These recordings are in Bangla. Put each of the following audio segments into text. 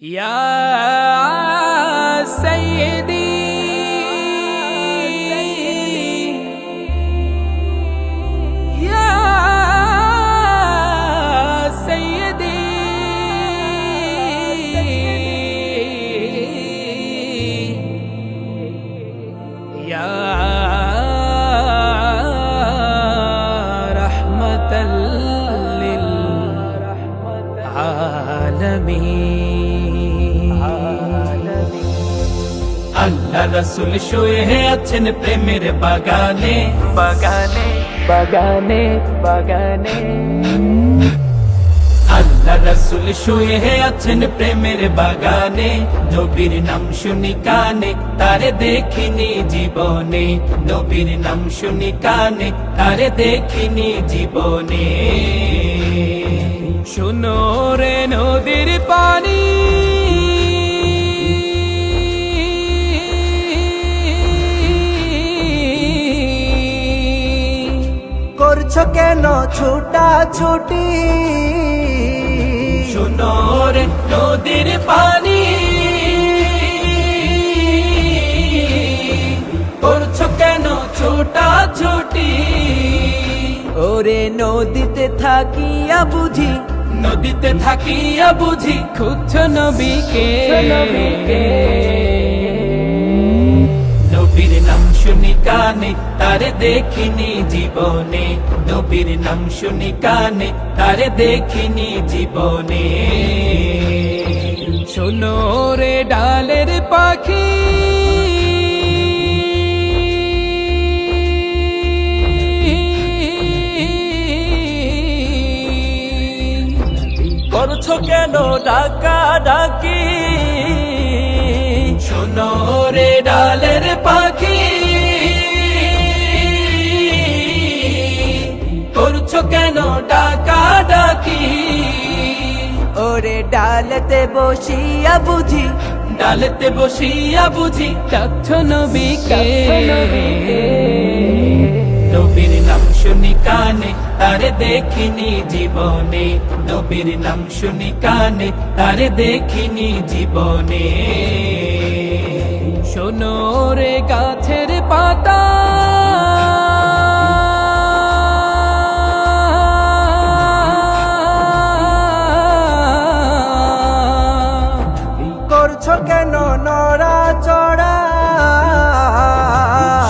يا سيدي يا سيدي يا رحمة للعالمين আল্লাহ রাসূল শুয়ে আছেন প্রেমের বাগানে বাগানে বাগানে বাগানে আল্লাহ রাসূল শুয়ে আছেন প্রেমের বাগানে নবীর নাম শুনি কানে তারে দেখিনি জীবনে নবীর নাম শুনি কানে তারে দেখিনি জীবনে শুনো রে নদীর পানি করছো কেন ছোটা ছুটি শুনো রে নদীর পানি করছো কেন ছোটা ছুটি ওরে নদীতে থাকিয়া বুঝি নদীতে থাকিয়া বুঝি খুঁজছো নবীকে নবীর নাম শুনি কানে তারে দেখিনি জীবনে নবীর নাম শুনি কানে তারে দেখিনি জীবনে শোনো রে ডালের পাখি করছো কেন ডাকা ডাকি শোনো রে ডালের পাখি করছো কেন ডাকা ডাকি ওরে ডালতে বসিয়া বুঝি ডালেতে বসিয়া বুঝি ডাকছো নবীকে নবীর নাম শুনি কানে তারে দেখিনি জীবনে নবীর নাম শুনি কানে তারে দেখিনি জীবনে শোনো রে গাছের পাতা করছো কেন নড়া চড়া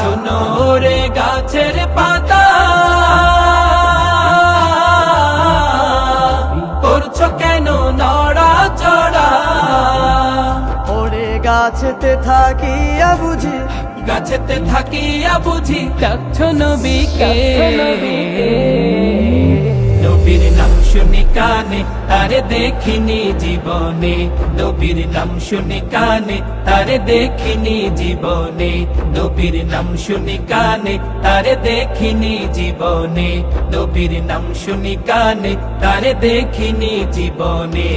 শোনো রে গাছের পাতা করছো কেন নড়া চড়া ওরে গাছেতে থাকিয়া বুঝি গাছেতে থাকিয়া বুঝি ডাকছো নবীকে নবীর নাম শুনি কানে তারে দেখিনি জীবনে নবীর নাম শুনি কানে তারে দেখিনি জীবনে নবীর নাম শুনি কানে তারে দেখিনি জীবনে নবীর নাম শুনি কানে তারে দেখিনি জীবনে